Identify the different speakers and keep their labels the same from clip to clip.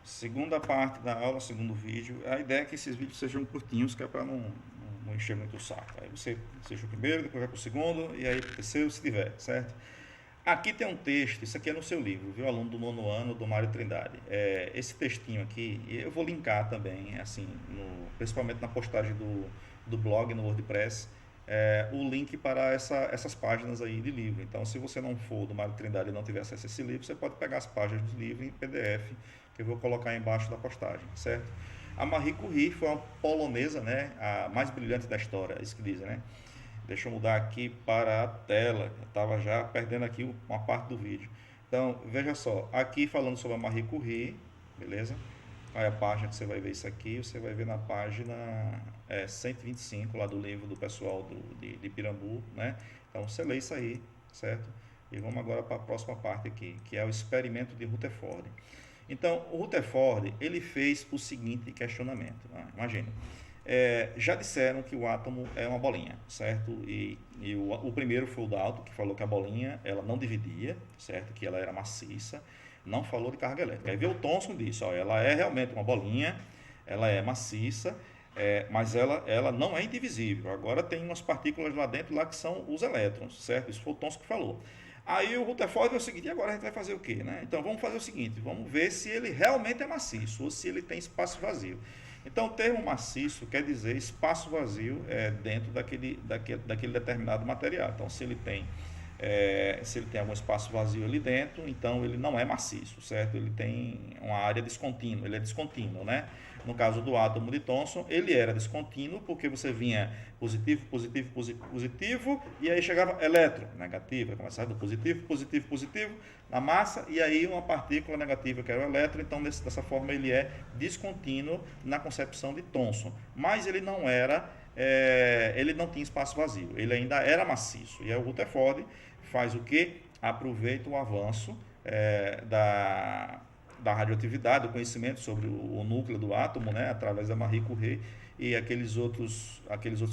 Speaker 1: Segunda parte da aula, segundo vídeo. A ideia é que esses vídeos sejam curtinhos, que é para não encher muito o saco. Aí você seja o primeiro, depois vai para o segundo, e aí para o terceiro, se tiver, certo? Aqui tem um texto, isso aqui é no seu livro, viu? Aluno do nono ano, do Mário Trindade. Esse textinho aqui, eu vou linkar também, assim, principalmente na postagem do blog, no WordPress, o link para essas páginas aí de livro. Então, se você não for do Mário Trindade e não tiver acesso a esse livro, você pode pegar as páginas do livro em PDF, que eu vou colocar embaixo da postagem, certo? A Marie Curie foi uma polonesa, né, a mais brilhante da história, é isso que dizem, né? Deixa eu mudar aqui para a tela, eu estava já perdendo aqui uma parte do vídeo. Então, veja só, aqui falando sobre a Marie Curie, beleza? Aí a página que você vai ver isso aqui, você vai ver na página 125 lá do livro do pessoal de Pirambu, né? Então você lê isso aí, certo? E vamos agora para a próxima parte aqui, que é o experimento de Rutherford. Então, o Rutherford, ele fez o seguinte questionamento, né? Imagina, já disseram que o átomo é uma bolinha, certo? E o primeiro foi o Dalton, que falou que a bolinha ela não dividia, certo? Que ela era maciça, não falou de carga elétrica. Aí veio o Thomson e disse, ó, ela é realmente uma bolinha, ela é maciça, mas ela não é indivisível. Agora tem umas partículas lá dentro lá que são os elétrons, certo? Isso foi o Thomson que falou. Aí o Rutherford é o seguinte, e agora a gente vai fazer o quê, né? Então vamos fazer o seguinte, vamos ver se ele realmente é maciço ou se ele tem espaço vazio. Então o termo maciço quer dizer espaço vazio dentro daquele determinado material. Então se ele tem algum espaço vazio ali dentro, então ele não é maciço, certo? Ele tem uma área descontínua, ele é descontínuo, né? No caso do átomo de Thomson, ele era descontínuo porque você vinha positivo, positivo, positivo, e aí chegava elétron, negativo, começava do positivo, positivo, positivo, na massa, e aí uma partícula negativa que era o elétron, então dessa forma ele é descontínuo na concepção de Thomson. Mas ele não era, ele não tinha espaço vazio, ele ainda era maciço. E aí o Rutherford faz o que? Aproveita o avanço da radioatividade, do conhecimento sobre o núcleo do átomo, né, através da Marie Curie e aqueles outros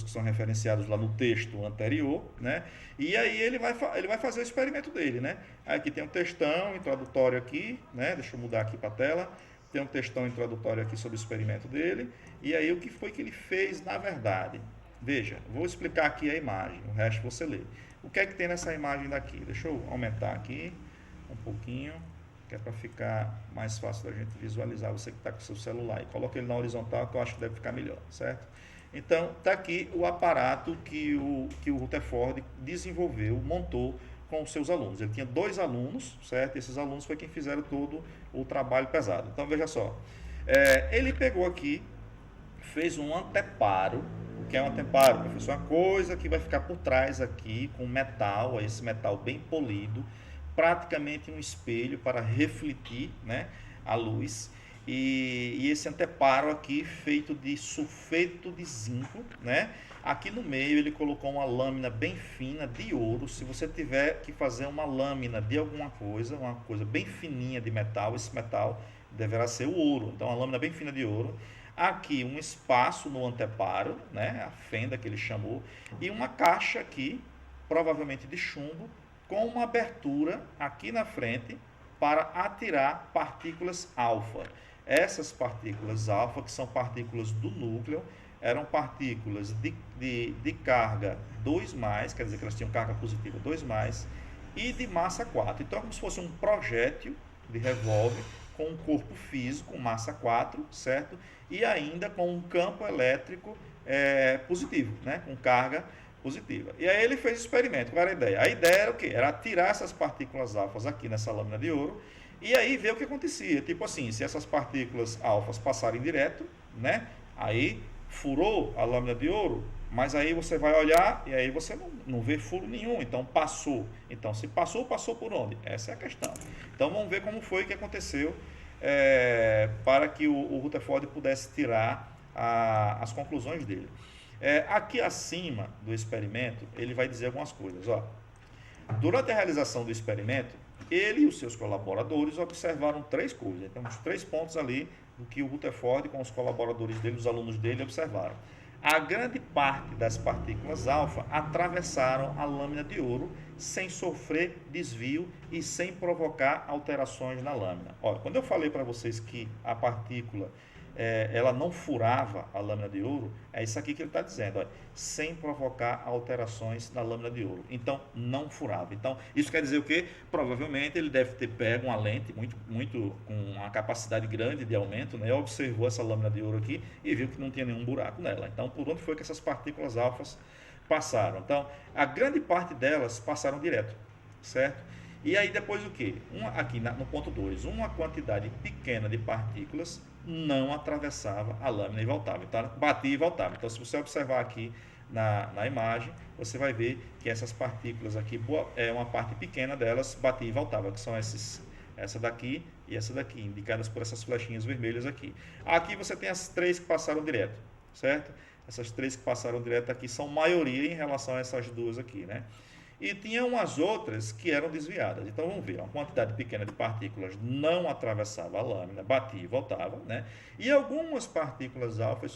Speaker 1: que são referenciados lá no texto anterior, né? E aí ele vai fazer o experimento dele, né? Aqui tem um textão introdutório aqui, né? Deixa eu mudar aqui para a tela. Tem um textão introdutório aqui sobre o experimento dele. E aí o que foi que ele fez na verdade? Veja, vou explicar aqui a imagem, o resto você lê. O que é que tem nessa imagem daqui? Deixa eu aumentar aqui um pouquinho, que é para ficar mais fácil da gente visualizar, você que está com o seu celular. E coloca ele na horizontal, que eu acho que deve ficar melhor, certo? Então, está aqui o aparato que o Rutherford desenvolveu, montou com os seus alunos. Ele tinha 2 alunos, certo? E esses alunos foi quem fizeram todo o trabalho pesado. Então, veja só. Ele pegou aqui, fez um anteparo. O que é um anteparo, professor? Uma coisa que vai ficar por trás aqui, com metal, esse metal bem polido, praticamente um espelho para refletir, né, a luz. E esse anteparo aqui feito de sulfeto de zinco, né? Aqui no meio ele colocou uma lâmina bem fina de ouro. Se você tiver que fazer uma lâmina de alguma coisa, uma coisa bem fininha de metal, esse metal deverá ser o ouro. Então, uma lâmina bem fina de ouro. Aqui um espaço no anteparo, né? A fenda que ele chamou, e uma caixa aqui, provavelmente de chumbo, com uma abertura aqui na frente para atirar partículas alfa. Essas partículas alfa, que são partículas do núcleo, eram partículas de carga 2+, quer dizer que elas tinham carga positiva 2+, e de massa 4. Então é como se fosse um projétil de revólver com um corpo físico, massa 4, certo? E ainda com um campo elétrico positivo, né? Com carga positiva. E aí ele fez o experimento. Qual era a ideia? A ideia era o quê? Era tirar essas partículas alfas aqui nessa lâmina de ouro e aí ver o que acontecia. Tipo assim, se essas partículas alfas passarem direto, né? Aí furou a lâmina de ouro, mas aí você vai olhar e aí você não vê furo nenhum, então passou. Então se passou, passou por onde? Essa é a questão. Então vamos ver como foi que aconteceu para que o Rutherford pudesse tirar as conclusões dele. Aqui acima do experimento, ele vai dizer algumas coisas. Ó. Durante a realização do experimento, ele e os seus colaboradores observaram 3 coisas. Então, os 3 pontos ali do que o Rutherford com os colaboradores dele, os alunos dele, observaram. a grande parte das partículas alfa atravessaram a lâmina de ouro sem sofrer desvio e sem provocar alterações na lâmina. Olha, quando eu falei para vocês que a partícula ela não furava a lâmina de ouro, é isso aqui que ele está dizendo, olha, sem provocar alterações na lâmina de ouro. Então, não furava. Então, isso quer dizer o quê? Provavelmente ele deve ter pego uma lente muito com uma capacidade grande de aumento, né? Observou essa lâmina de ouro aqui e viu que não tinha nenhum buraco nela. Então, por onde foi que essas partículas alfas passaram? Então, a grande parte delas passaram direto, certo? E aí depois o que? Aqui no ponto 2, uma quantidade pequena de partículas não atravessava a lâmina e voltava. Então, batia e voltava. Então, se você observar aqui na imagem, você vai ver que essas partículas aqui, uma parte pequena delas batia e voltava, que são essa daqui e essa daqui, indicadas por essas flechinhas vermelhas aqui. Aqui você tem as três que passaram direto, certo? Essas três que passaram direto aqui são maioria em relação a essas duas aqui, né? E tinha umas outras que eram desviadas. Então vamos ver, uma quantidade pequena de partículas não atravessava a lâmina, batia e voltava, né? E algumas partículas alfas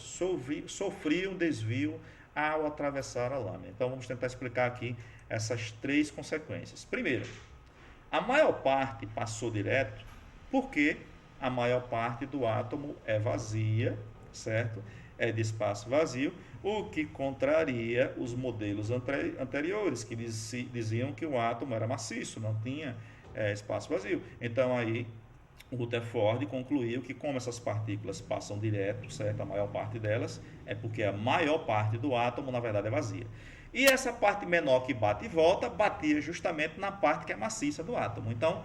Speaker 1: sofriam desvio ao atravessar a lâmina. Então vamos tentar explicar aqui essas três consequências. Primeiro, a maior parte passou direto porque a maior parte do átomo é vazia, certo? É de espaço vazio, o que contraria os modelos anteriores, que diziam que o átomo era maciço, não tinha espaço vazio. Então, aí, o Rutherford concluiu que como essas partículas passam direto, certo? A maior parte delas, é porque a maior parte do átomo, na verdade, é vazia. E essa parte menor que bate e volta, batia justamente na parte que é maciça do átomo. Então,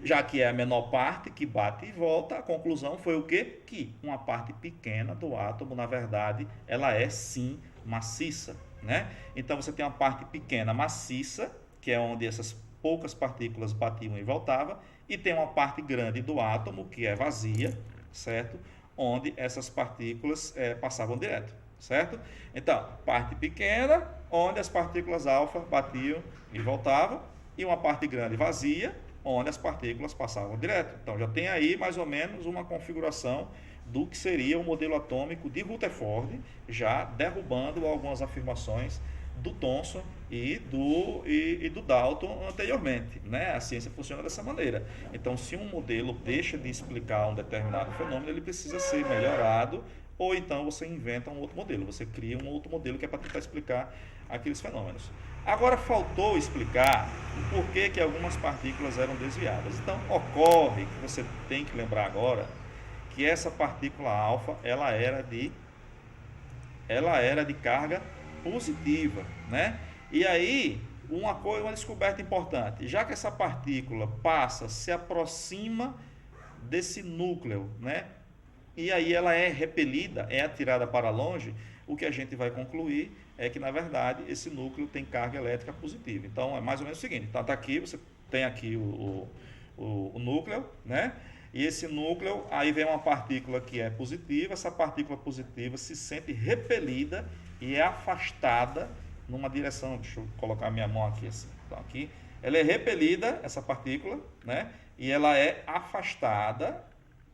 Speaker 1: já que é a menor parte que bate e volta, a conclusão foi o quê? Que uma parte pequena do átomo, na verdade, ela é sim maciça, né? Então você tem uma parte pequena maciça, que é onde essas poucas partículas batiam e voltavam, e tem uma parte grande do átomo, que é vazia, certo? Onde essas partículas passavam direto, certo? Então, parte pequena, onde as partículas alfa batiam e voltavam, e uma parte grande vazia, onde as partículas passavam direto. Então já tem aí mais ou menos uma configuração do que seria o modelo atômico de Rutherford, já derrubando algumas afirmações do Thomson e do Dalton anteriormente, né? A ciência funciona dessa maneira. Então, se um modelo deixa de explicar um determinado fenômeno, ele precisa ser melhorado, ou então você inventa um outro modelo, você cria um outro modelo que é para tentar explicar aqueles fenômenos. Agora faltou explicar o porquê que algumas partículas eram desviadas. Então ocorre que você tem que lembrar agora que essa partícula alfa ela era de carga positiva, né? E aí uma descoberta importante, já que essa partícula se aproxima desse núcleo, né? E aí ela é repelida, é atirada para longe, o que a gente vai concluir é que, na verdade, esse núcleo tem carga elétrica positiva. Então, é mais ou menos o seguinte, então, tá aqui, você tem aqui o núcleo, né? E esse núcleo, aí vem uma partícula que é positiva, essa partícula positiva se sente repelida e é afastada numa direção, deixa eu colocar a minha mão aqui assim, então aqui, ela é repelida, essa partícula, né? E ela é afastada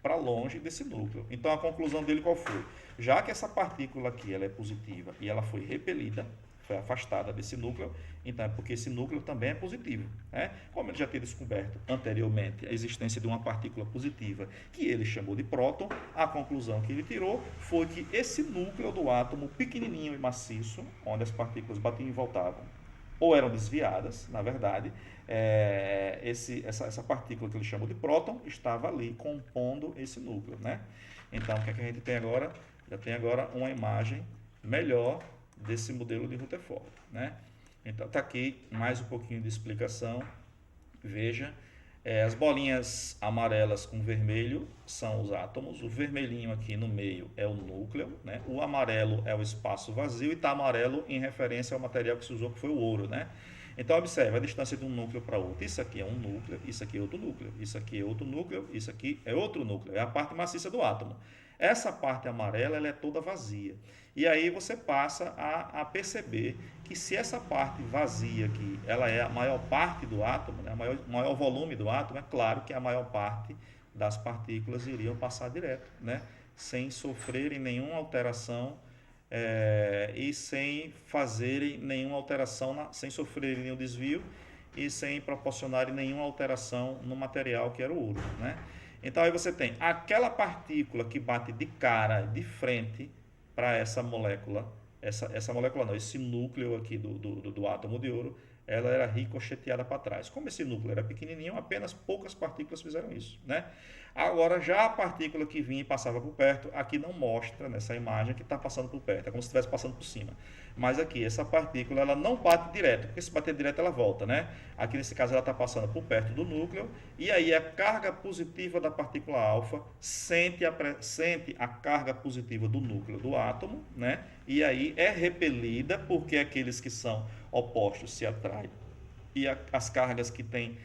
Speaker 1: para longe desse núcleo. Então a conclusão dele qual foi? Já que essa partícula aqui ela é positiva e ela foi repelida, foi afastada desse núcleo, então é porque esse núcleo também é positivo, né? Como ele já tinha descoberto anteriormente a existência de uma partícula positiva que ele chamou de próton, a conclusão que ele tirou foi que esse núcleo do átomo pequenininho e maciço, onde as partículas batiam e voltavam, ou eram desviadas, na verdade, essa partícula que ele chamou de próton estava ali compondo esse núcleo, né? Então, o que é que a gente tem agora? Já tem agora uma imagem melhor desse modelo de Rutherford, né? Então, está aqui mais um pouquinho de explicação. Veja, as bolinhas amarelas com vermelho são os átomos, o vermelhinho aqui no meio é o núcleo, né? O amarelo é o espaço vazio e está amarelo em referência ao material que se usou, que foi o ouro, né? Então, observe a distância de um núcleo para outro. Isso aqui é um núcleo, isso aqui é outro núcleo, isso aqui é outro núcleo, isso aqui é outro núcleo. É a parte maciça do átomo. Essa parte amarela ela é toda vazia. E aí você passa a perceber que se essa parte vazia aqui, ela é a maior parte do átomo, né, maior volume do átomo, é claro que a maior parte das partículas iriam passar direto, né, sem sofrerem nenhuma alteração e sem fazerem nenhuma alteração, sem sofrerem nenhum desvio e sem proporcionarem nenhuma alteração no material que era o ouro, né? Então aí você tem aquela partícula que bate de cara, de frente para essa molécula, essa molécula não, esse núcleo aqui do átomo de ouro, ela era ricocheteada para trás. Como esse núcleo era pequenininho, apenas poucas partículas fizeram isso, né? Agora, já a partícula que vinha e passava por perto, aqui não mostra nessa imagem que está passando por perto, é como se estivesse passando por cima. Mas aqui, essa partícula, ela não bate direto, porque se bater direto ela volta, né? Aqui nesse caso ela está passando por perto do núcleo, e aí a carga positiva da partícula alfa sente a carga positiva do núcleo do átomo, né? E aí é repelida, porque aqueles que são opostos se atraem, e as cargas que têm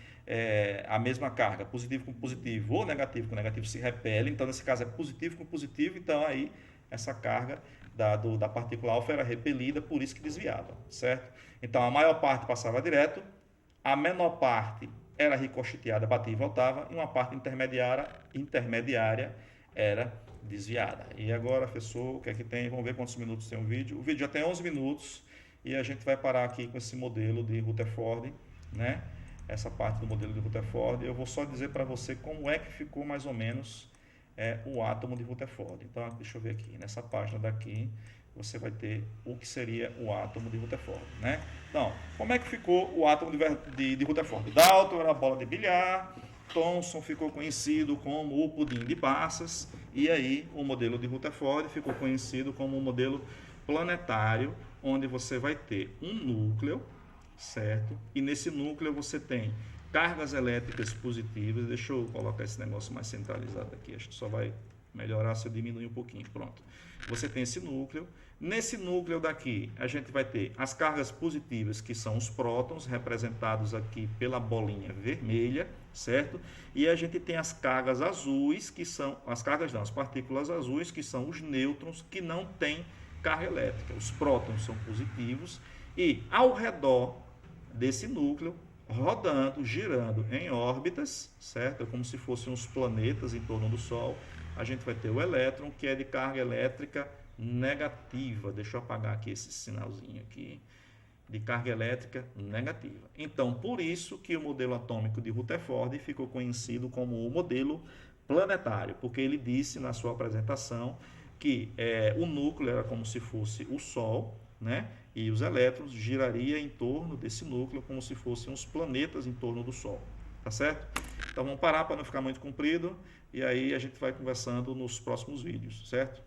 Speaker 1: a mesma carga, positivo com positivo ou negativo com negativo, se repelem. Então, nesse caso, é positivo com positivo. Então, aí, essa carga da partícula alfa era repelida, por isso que desviava, certo? Então, a maior parte passava direto, a menor parte era ricocheteada, batia e voltava, e uma parte intermediária era desviada. E agora, professor, o que é que tem? Vamos ver quantos minutos tem o vídeo. O vídeo já tem 11 minutos, e a gente vai parar aqui com esse modelo de Rutherford, né? Essa parte do modelo de Rutherford. Eu vou só dizer para você como é que ficou mais ou menos o átomo de Rutherford. Então, deixa eu ver aqui, nessa página daqui, você vai ter o que seria o átomo de Rutherford, né? Então, como é que ficou o átomo de Rutherford? Dalton era a bola de bilhar, Thomson ficou conhecido como o pudim de passas, e aí o modelo de Rutherford ficou conhecido como um modelo planetário, onde você vai ter um núcleo, certo? E nesse núcleo você tem cargas elétricas positivas. Deixa eu colocar esse negócio mais centralizado aqui, acho que só vai melhorar se eu diminuir um pouquinho. Pronto. Você tem esse núcleo. Nesse núcleo daqui, a gente vai ter as cargas positivas, que são os prótons, representados aqui pela bolinha vermelha, certo? E a gente tem as cargas azuis, que são as partículas azuis, que são os nêutrons, que não têm carga elétrica. Os prótons são positivos e ao redor desse núcleo, rodando, girando em órbitas, certo? É como se fossem uns planetas em torno do Sol. A gente vai ter o elétron, que é de carga elétrica negativa. Deixa eu apagar aqui esse sinalzinho aqui, de carga elétrica negativa. Então, por isso que o modelo atômico de Rutherford ficou conhecido como o modelo planetário, porque ele disse na sua apresentação que o núcleo era como se fosse o Sol, né? E os elétrons girariam em torno desse núcleo como se fossem os planetas em torno do Sol, tá certo? Então vamos parar para não ficar muito comprido, e aí a gente vai conversando nos próximos vídeos, certo?